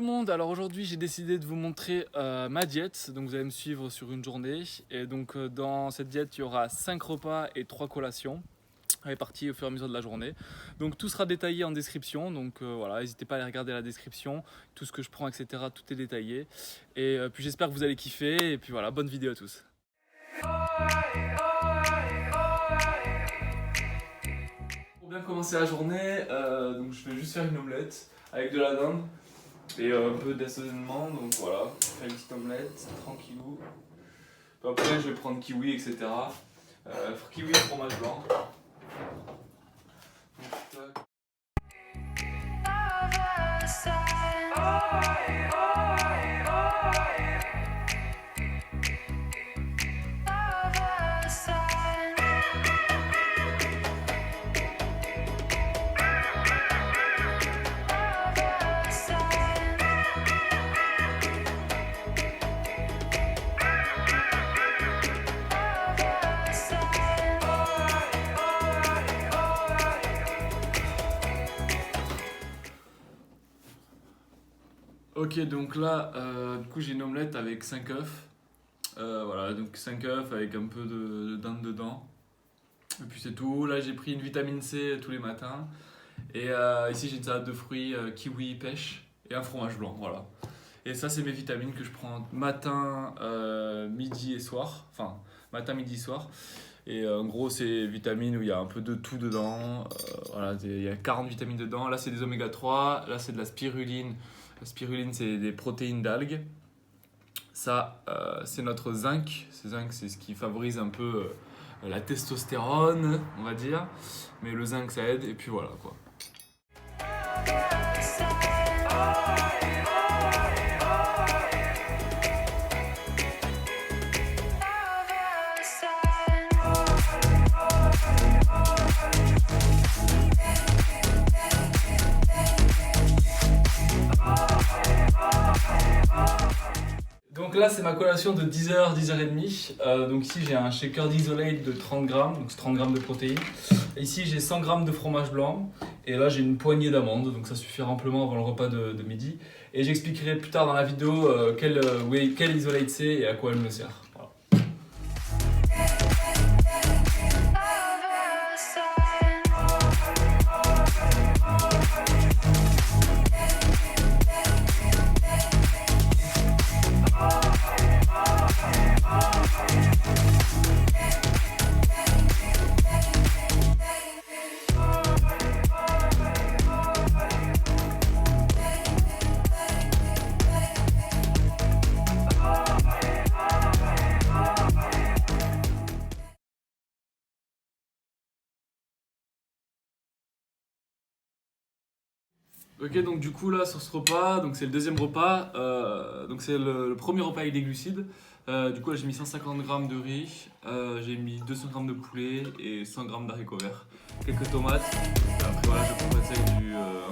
Tout le monde, alors aujourd'hui j'ai décidé de vous montrer ma diète, donc vous allez me suivre sur une journée et donc dans cette diète il y aura 5 repas et 3 collations répartis au fur et à mesure de la journée. Donc tout sera détaillé en description, donc voilà, n'hésitez pas à aller regarder la description, tout ce que je prends etc, tout est détaillé et puis j'espère que vous allez kiffer et puis voilà, bonne vidéo à tous. Pour bien commencer la journée, donc je vais juste faire une omelette avec de la dinde. Et un peu d'assaisonnement, donc voilà, faire une petite omelette, tranquillou. Puis après je vais prendre kiwi, etc. Kiwi et fromage blanc. Donc, ok, donc là, du coup j'ai une omelette avec 5 œufs. Voilà, donc 5 œufs avec un peu de dinde dedans. Et puis c'est tout. Là j'ai pris une vitamine C tous les matins. Et ici j'ai une salade de fruits, kiwi, pêche et un fromage blanc, voilà. Et ça c'est mes vitamines que je prends matin, midi et soir. Enfin, matin, midi, soir. Et en gros c'est vitamines où il y a un peu de tout dedans. Voilà, il y a 40 vitamines dedans. Là c'est des oméga 3, là c'est de la spiruline. La spiruline c'est des protéines d'algues. Ça c'est notre zinc. Zinc c'est ce qui favorise un peu la testostérone, on va dire. Mais le zinc ça aide et puis voilà quoi. Donc là c'est ma collation de 10h, 10h30. Donc ici j'ai un shaker d'Isolate de 30 grammes, donc c'est 30 grammes de protéines. Et ici j'ai 100 grammes de fromage blanc. Et là j'ai une poignée d'amandes, donc ça suffira amplement avant le repas de midi. Et j'expliquerai plus tard dans la vidéo quel Isolate c'est et à quoi elle me sert. Voilà. Ok, donc du coup là sur ce repas, donc c'est le deuxième repas, donc c'est le premier repas avec des glucides. Du coup là j'ai mis 150 grammes de riz, j'ai mis 200 grammes de poulet et 100 grammes d'haricots verts, quelques tomates. Et après voilà, je complète ça avec un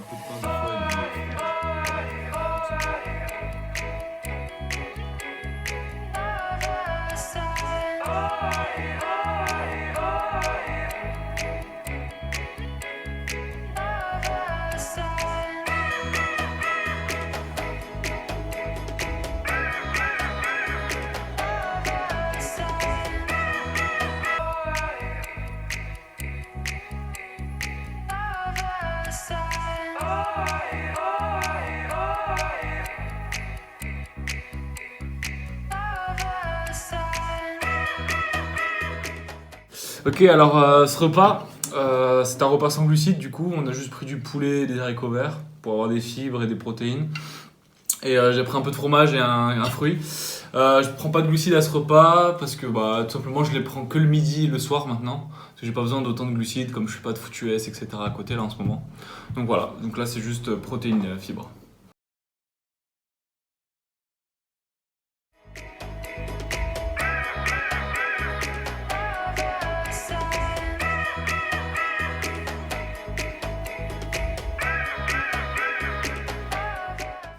peu de pain de foie et du fromage. Ok, alors ce repas, c'est un repas sans glucides, du coup on a juste pris du poulet et des haricots verts pour avoir des fibres et des protéines. Et j'ai pris un peu de fromage et un fruit. Je prends pas de glucides à ce repas parce que bah, tout simplement je les prends que le midi et le soir maintenant. Parce que j'ai pas besoin d'autant de glucides comme je suis pas de foutu S, etc. à côté là en ce moment. Donc voilà, donc là c'est juste protéines et fibres.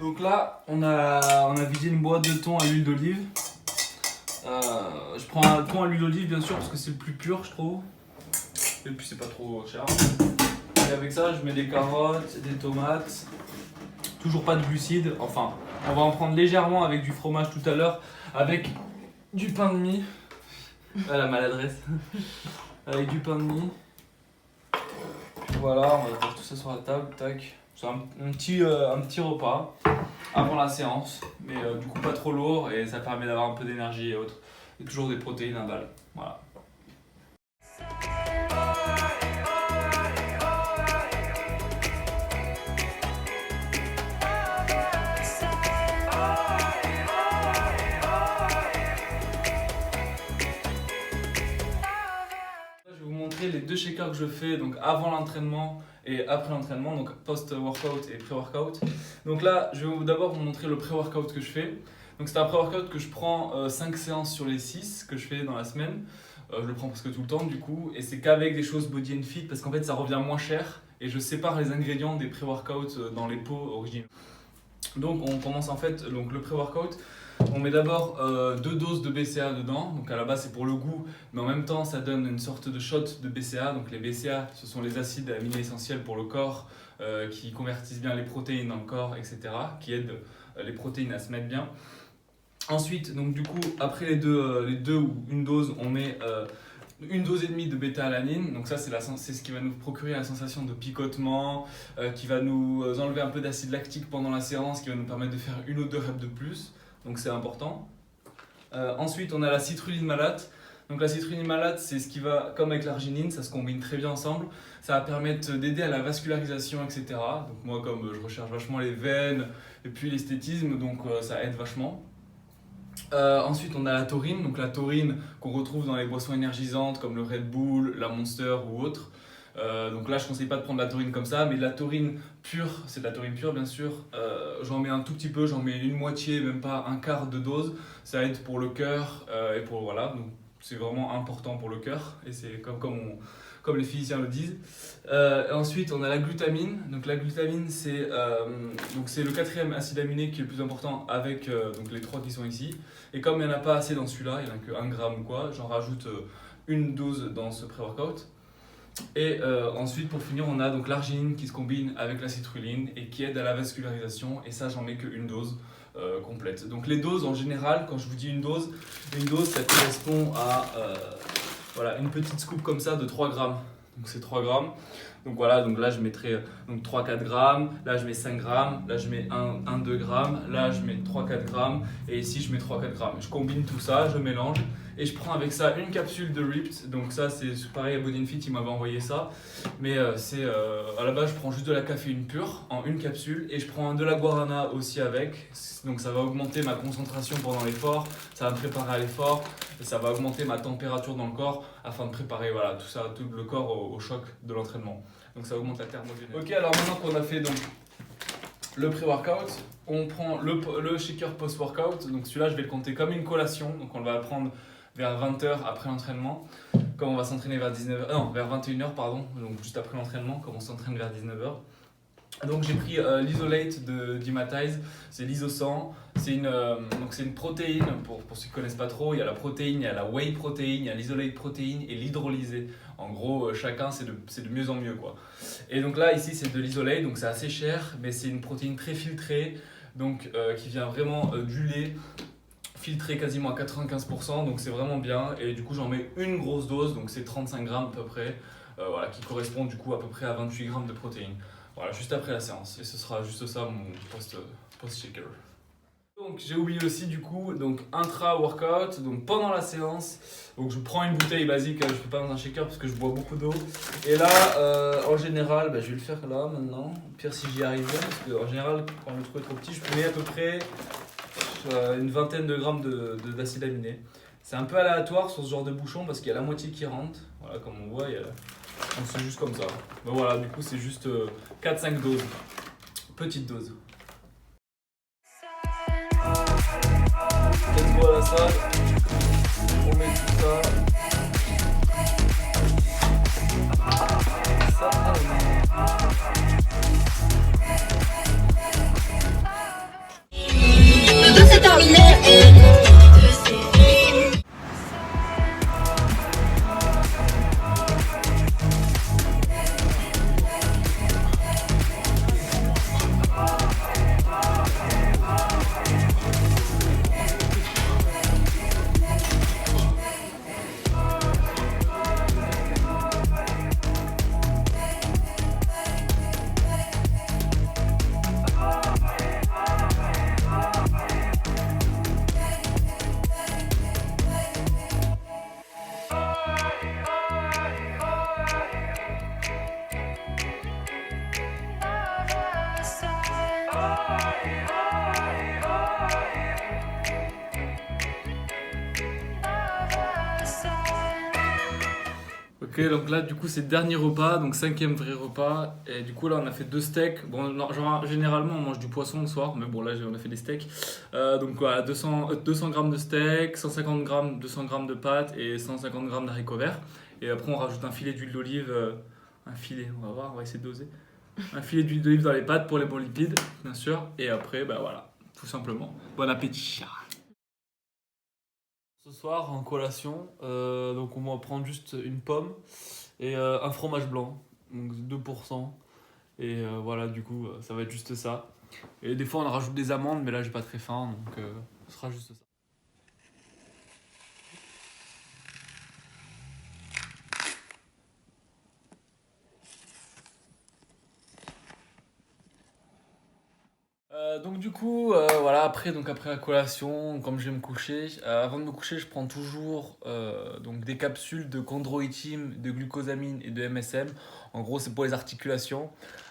Donc là, on a vidé une boîte de thon à l'huile d'olive. Je prends un thon à l'huile d'olive bien sûr parce que c'est le plus pur je trouve. Et puis c'est pas trop cher. Et avec ça, je mets des carottes, des tomates, toujours pas de glucides. Enfin, on va en prendre légèrement avec du fromage tout à l'heure, avec du pain de mie. Ah, la maladresse. Avec du pain de mie. Voilà, on va mettre tout ça sur la table, tac. C'est un petit repas avant la séance, mais du coup pas trop lourd et ça permet d'avoir un peu d'énergie et autres. Et toujours des protéines à balle. Voilà. Je vais vous montrer les deux shakers que je fais donc avant l'entraînement et après l'entraînement, donc post-workout et pré-workout. Donc là, je vais d'abord vous montrer le pré-workout que je fais. Donc c'est un pré-workout que je prends 5 séances sur les 6 que je fais dans la semaine. Je le prends presque tout le temps du coup, et c'est qu'avec des choses body and fit parce qu'en fait ça revient moins cher et je sépare les ingrédients des pré-workouts dans les pots originaux. Donc on commence en fait, donc le pré-workout, on met d'abord 2 doses de BCA dedans, donc à la base c'est pour le goût, mais en même temps ça donne une sorte de shot de BCA. Donc les BCA ce sont les acides aminés essentiels pour le corps qui convertissent bien les protéines dans le corps, etc., qui aident les protéines à se mettre bien. Ensuite, donc du coup, après les deux ou une dose, on met une dose et demie de bêta-alanine. Donc ça, c'est ce qui va nous procurer la sensation de picotement, qui va nous enlever un peu d'acide lactique pendant la séance, qui va nous permettre de faire une ou deux reps de plus. Donc c'est important. Ensuite, on a la citrulline malate. Donc la citrulline malate, c'est ce qui va, comme avec l'arginine, ça se combine très bien ensemble. Ça va permettre d'aider à la vascularisation, etc. Donc moi, comme je recherche vachement les veines et puis l'esthétisme, donc ça aide vachement. Ensuite, on a la taurine. Donc la taurine qu'on retrouve dans les boissons énergisantes comme le Red Bull, la Monster ou autre. Donc là, je ne conseille pas de prendre la taurine comme ça, mais de la taurine pure, c'est de la taurine pure bien sûr. J'en mets un tout petit peu, j'en mets une moitié, même pas un quart de dose. Ça aide pour le cœur et pour voilà. Donc c'est vraiment important pour le cœur et c'est comme les physiciens le disent. Ensuite, on a la glutamine. Donc la glutamine, c'est le 4e acide aminé qui est le plus important avec donc les 3 qui sont ici. Et comme il n'y en a pas assez dans celui-là, il n'y en a que 1 gramme ou quoi, j'en rajoute une dose dans ce pré-workout. Et ensuite, pour finir, on a donc l'arginine qui se combine avec la citrulline et qui aide à la vascularisation. Et ça, j'en mets qu'une dose complète. Donc les doses, en général, quand je vous dis une dose, ça correspond à voilà, une petite scoop comme ça de 3 grammes. Donc c'est 3 grammes. Donc voilà, donc là je mettrai 3-4 grammes, là je mets 5 grammes, là je mets 1-2 grammes, là je mets 3-4 grammes et ici je mets 3-4 grammes. Je combine tout ça, je mélange et je prends avec ça une capsule de Ripped. Donc ça c'est pareil à Body and Fit, il m'avait envoyé ça. Mais à la base je prends juste de la caféine pure en une capsule et je prends de la guarana aussi avec. Donc ça va augmenter ma concentration pendant l'effort, ça va me préparer à l'effort et ça va augmenter ma température dans le corps afin de préparer voilà, tout le corps au choc de l'entraînement. Donc ça augmente la thermogénèse. Ok, alors maintenant qu'on a fait donc le pré-workout, on prend le shaker post-workout. Donc celui-là, je vais le compter comme une collation. Donc on va le prendre vers 20h après l'entraînement. Comme on va s'entraîner vers 21h, pardon. Donc juste après l'entraînement, comme on s'entraîne vers 19h. Donc j'ai pris l'Isolate d'Imatize, c'est l'Iso100, c'est une protéine, pour ceux qui ne connaissent pas trop, il y a la protéine, il y a la whey protein, il y a l'Isolate protéine et l'hydrolysé. En gros, chacun c'est de mieux en mieux quoi. Et donc là ici c'est de l'Isolate, donc c'est assez cher, mais c'est une protéine très filtrée, donc qui vient vraiment du lait, filtré quasiment à 95%, donc c'est vraiment bien. Et du coup j'en mets une grosse dose, donc c'est 35 grammes à peu près, voilà, qui correspond du coup à peu près à 28 grammes de protéines. Voilà, juste après la séance, et ce sera juste ça mon post-shaker. Donc j'ai oublié aussi du coup, donc intra-workout, donc pendant la séance, donc je prends une bouteille basique, je ne fais pas dans un shaker parce que je bois beaucoup d'eau. Et là, en général, je vais le faire là maintenant, pire si j'y arrive bien, parce qu'en général, quand le trou est trop petit, je mets à peu près une vingtaine de grammes d'acide aminé. C'est un peu aléatoire sur ce genre de bouchon parce qu'il y a la moitié qui rentre, voilà, comme on voit, donc c'est juste comme ça. Donc voilà, du coup c'est juste 4-5 doses, petite dose. Faites-moi à la salle, on met tout ça. Tout c'est terminé. Ok, donc là, du coup, c'est le dernier repas, donc cinquième vrai repas. Et du coup, là, on a fait deux steaks. Bon, genre, généralement, on mange du poisson le soir, mais bon, là, on a fait des steaks. Donc voilà, 200 grammes de steak, 150 grammes, 200 grammes de pâtes et 150 grammes d'haricots verts. Et après, on rajoute un filet d'huile d'olive. Un filet, on va voir, on va essayer de doser. Un filet d'huile d'olive dans les pâtes pour les bons lipides, bien sûr. Et après, bah voilà, tout simplement. Bon appétit. Ce soir, en collation, donc on va prendre juste une pomme et un fromage blanc, donc 2%. Et voilà, du coup, ça va être juste ça. Et des fois, on rajoute des amandes, mais là, j'ai pas très faim, donc ce sera juste ça. Donc du coup, voilà, après la collation, comme je vais me coucher, avant de me coucher, je prends toujours donc des capsules de chondroïtine, de glucosamine et de MSM. En gros, c'est pour les articulations.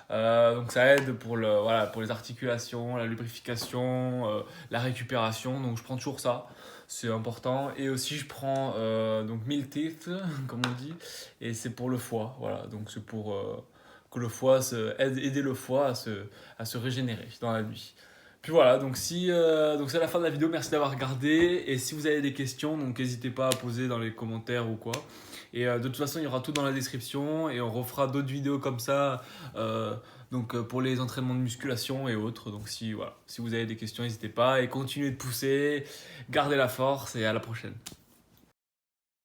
Donc ça aide pour voilà, pour les articulations, la lubrification, la récupération. Donc je prends toujours ça, c'est important. Et aussi je prends donc Meal Teeth, comme on dit, et c'est pour le foie. Voilà, donc c'est pour que le foie aider le foie à se régénérer dans la nuit. Puis voilà, donc c'est la fin de la vidéo, merci d'avoir regardé. Et si vous avez des questions, donc n'hésitez pas à poser dans les commentaires ou quoi. Et de toute façon, il y aura tout dans la description et on refera d'autres vidéos comme ça pour les entraînements de musculation et autres. Donc voilà, si vous avez des questions, n'hésitez pas et continuez de pousser, gardez la force et à la prochaine.